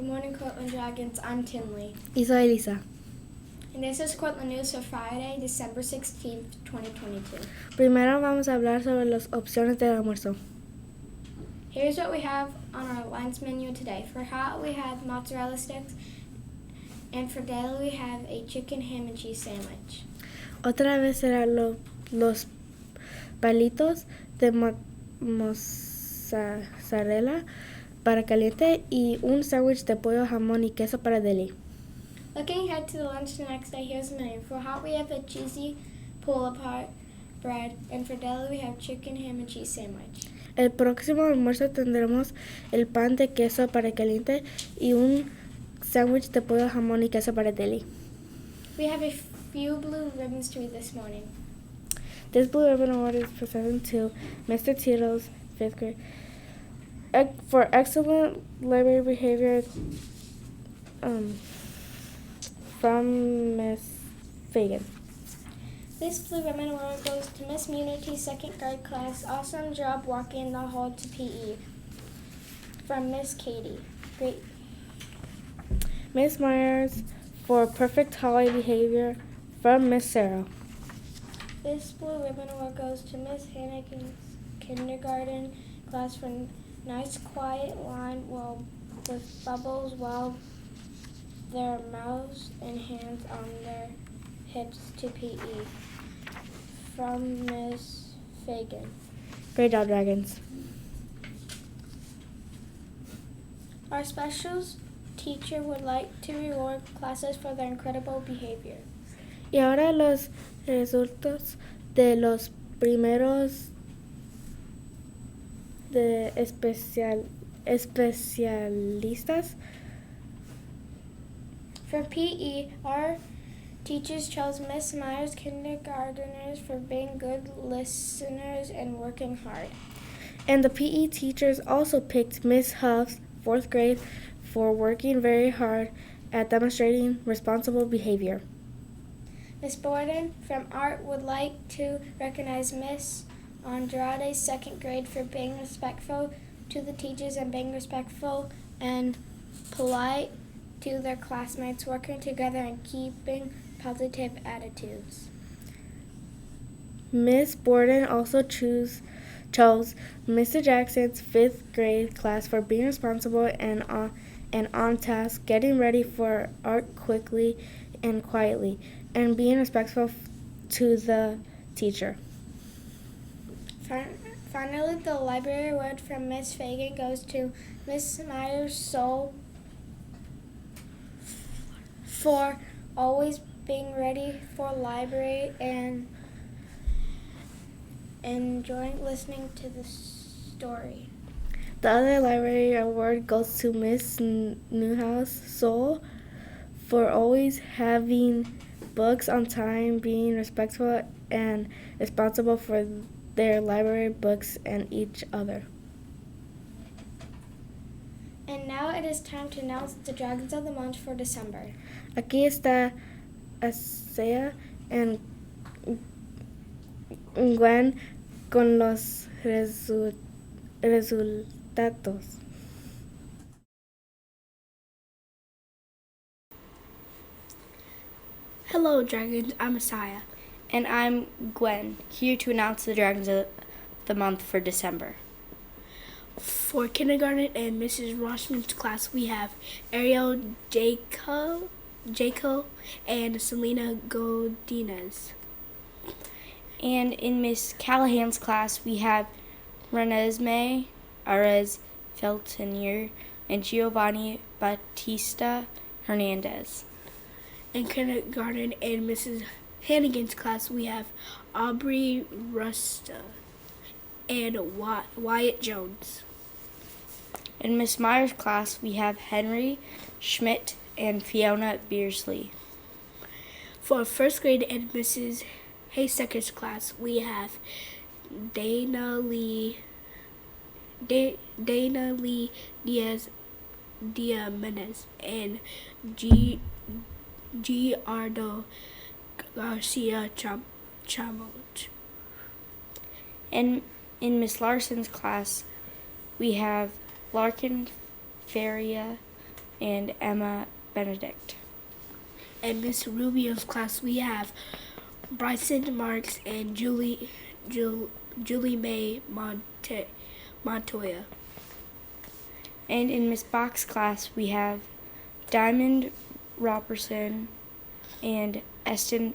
Good morning, Cortland Dragons. I'm Tinley. Y soy Elisa. And this is Cortland News for Friday, December 16th, 2022. Primero vamos a hablar sobre las opciones de almuerzo. Here's what we have on our lunch menu today. For hot, we have mozzarella sticks, and for deli, we have a chicken ham and cheese sandwich. Otra vez serán los palitos de mozzarella para caliente y un sándwich de pollo, jamón y queso para deli. Looking ahead to the lunch the next day, here's the menu. For hot, we have a cheesy pull-apart bread, and for deli, we have chicken ham and cheese sandwich. El próximo almuerzo tendremos el pan de queso para caliente y un sándwich de pollo, jamón y queso para deli. We have a few blue ribbons to read this morning. This blue ribbon award is presented to Mr. Tito's 5th grade for excellent library behavior from Miss Fagan. This blue ribbon award goes to Miss Munity's 2nd grade class. Awesome job walking the hall to PE. From Miss Katie. Great. Miss Myers for perfect holiday behavior from Miss Sarah. This blue ribbon award goes to Miss Hannigan's kindergarten class for nice quiet line with bubbles while their mouths and hands on their hips to PE. From Miss Fagan. Great job, Dragons. Our specials teacher would like to reward classes for their incredible behavior. Y ahora los resultados de los primeros de especialistas. For PE, our teachers chose Miss Myers kindergarteners for being good listeners and working hard. And the PE teachers also picked Miss Huff's 4th grade for working very hard at demonstrating responsible behavior. Miss Borden from Art would like to recognize Miss Andrade's 2nd grade for being respectful to the teachers and being respectful and polite to their classmates, working together and keeping positive attitudes. Miss Borden also chose Mr. Jackson's 5th grade class for being responsible and on task, getting ready for art quickly and quietly, and being respectful to the teacher. Finally, the library award from Miss Fagan goes to Miss Myers Soul for always being ready for library and enjoying listening to the story. The other library award goes to Miss Newhouse Soul for always having books on time, being respectful and responsible for their library books and each other. And now it is time to announce the Dragons of the Month for December. Aquí está Asea and Gwen con los resultados. Hello, Dragons. I'm Messiah. And I'm Gwen, here to announce the Dragons of the Month for December. For kindergarten and Mrs. Rossman's class, we have Ariel Jaco and Selena Godinez. And in Miss Callahan's class, we have Renesmee Arez Feltenier and Giovanni Batista Hernandez. In kindergarten and Mrs. Hannigan's class, we have Aubrey Rusta and Wyatt Jones. In Miss Myers' class, we have Henry Schmidt and Fiona Beersley. For 1st grade and Mrs. Haystacker's class, we have Dana Lee Diaz and Giardo Garcia Chamot. And in Miss Larson's class, we have Larkin Faria and Emma Benedict. In Miss Rubio's class, we have Bryson Marks and Julie May Montoya. And in Miss Bach's class, we have Diamond Robertson and Eston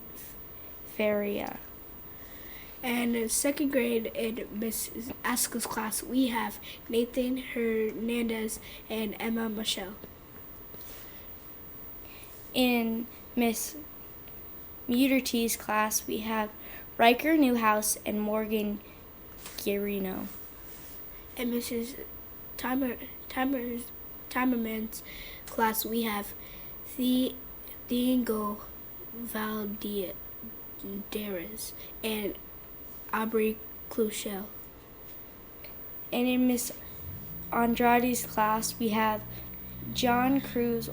Faria. And in second grade, in Miss Aska's class, we have Nathan Hernandez and Emma Michelle. In Miss Muterty's class, we have Riker Newhouse and Morgan Guarino. In Mrs. Timerman's class, we have Diego Valdez and Aubrey Cluchel. And in Miss Andrade's class, we have John Cruz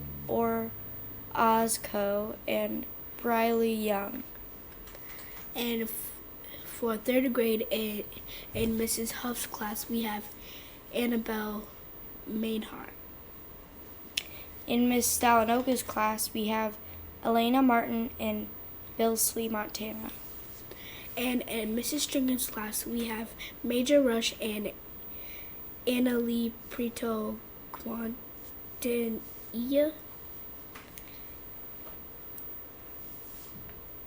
Ozco and Briley Young. And for third grade, in Mrs. Huff's class, we have Annabelle Mainhart. In Miss Stalinoka's class, we have Elena Martin and Billsley Montana. And in Mrs. Stringen's class, we have Major Rush and Annalie Prieto Quintanilla.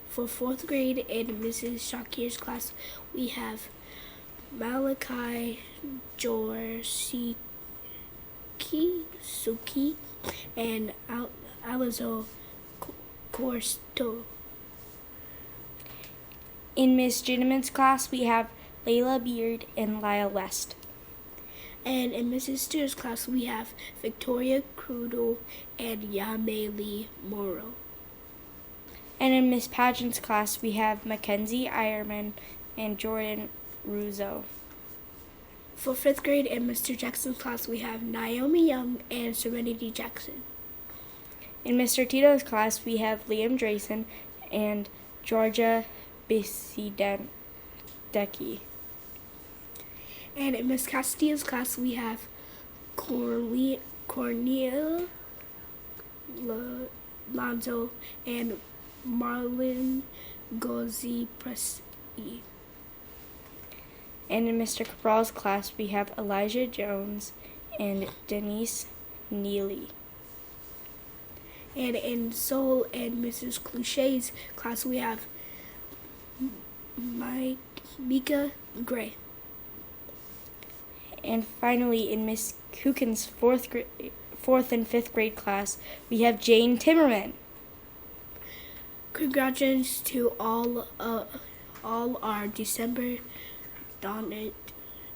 For fourth grade in Mrs. Shakir's class, we have Malachi Jorsiki Suki and Alizo Corsto. In Miss Ginneman's class, we have Layla Beard and Lyle West. And in Mrs. Steer's class, we have Victoria Crudel and Yameli Morrow. And in Miss Pageant's class, we have Mackenzie Ironman and Jordan Russo. For fifth grade in Mr. Jackson's class, we have Naomi Young and Serenity Jackson. In Mr. Tito's class, we have Liam Drayson and Georgia Bisidecki. And in Miss Castillo's class, we have Cornelia Lonzo and Marlon Gozi Presti. And in Mr. Cabral's class, we have Elijah Jones and Denise Neely. And in Soul and Mrs. Cluchet's class, we have Mika Gray. And finally, in Miss Kukin's fourth and fifth grade class, we have Jane Timmerman. Congratulations to all our December donors.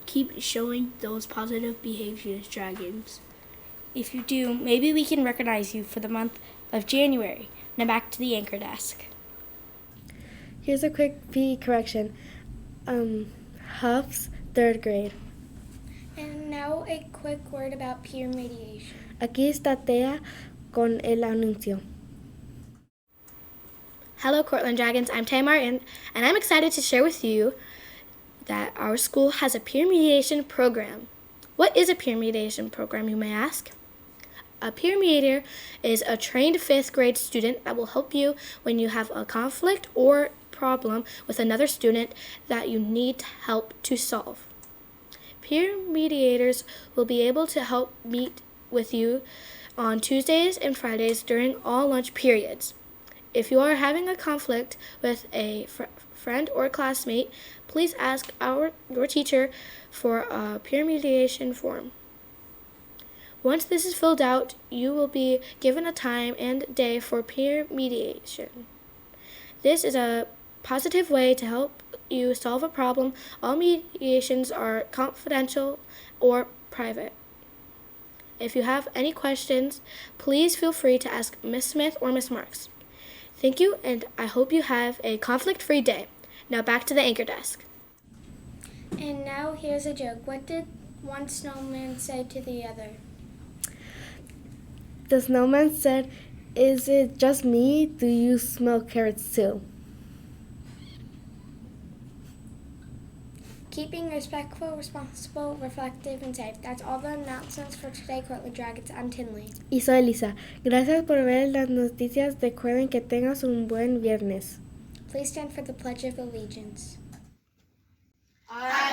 Keep showing those positive behaviors, dragons. If you do, maybe we can recognize you for the month of January. Now back to the anchor desk. Here's a quick PE correction. Huff's third grade. And now a quick word about peer mediation. Aquí está Tea con el anuncio. Hello, Cortland Dragons. I'm Tay Martin, and I'm excited to share with you that our school has a peer mediation program. What is a peer mediation program, you may ask? A peer mediator is a trained fifth grade student that will help you when you have a conflict or problem with another student that you need help to solve. Peer mediators will be able to help meet with you on Tuesdays and Fridays during all lunch periods. If you are having a conflict with a friend or classmate, please ask your teacher for a peer mediation form. Once this is filled out, you will be given a time and day for peer mediation. This is a positive way to help you solve a problem. All mediations are confidential or private. If you have any questions, please feel free to ask Miss Smith or Miss Marks. Thank you, and I hope you have a conflict-free day. Now back to the anchor desk. And now here's a joke. What did one snowman say to the other? The snowman said, "Is it just me? Do you smell carrots too?" Keep being respectful, responsible, reflective, and safe. That's all the announcements for today, Cortland Dragons. I'm Tinley. Y soy Lisa. Gracias por ver las noticias. Recuerden que tengas un buen viernes. Please stand for the Pledge of Allegiance. I